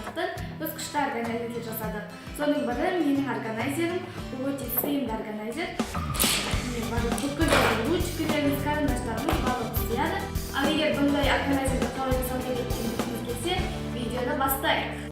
болғандықтан біз күшті органайзер жасадық. Соның бірі менің органайзерім, бұл өте сыйымды органайзер. Бүкіл ручкаларымыз, карандаштарымыз барлығы сыяды. Ал егер бұндай органайзерді қалай жасау керек екенін білгіңіз келсе, видеоны бастайық.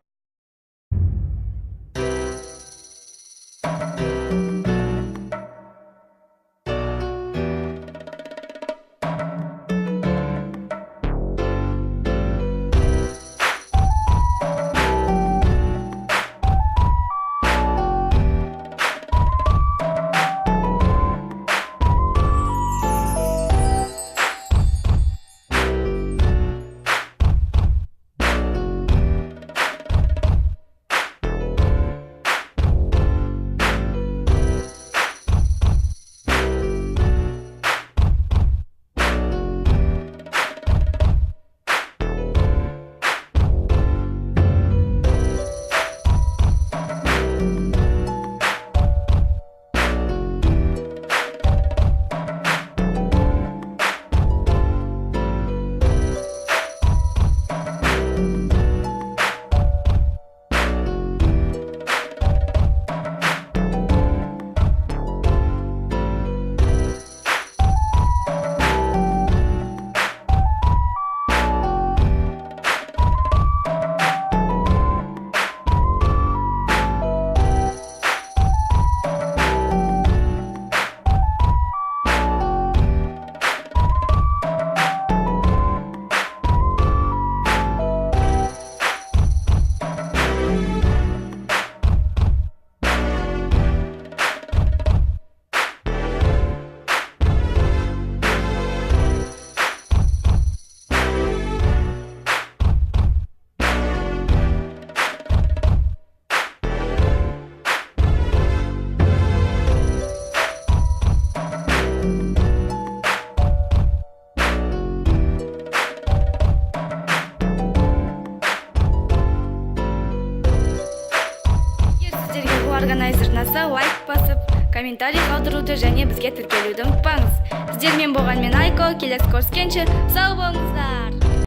Органайзер ұнаса, лайк басып, комментарий қалдыруды және бізге тіркелуді ұмытпаңыз. Сіздермен болған мен Айко, келесі көріскенше сау болыңыздар.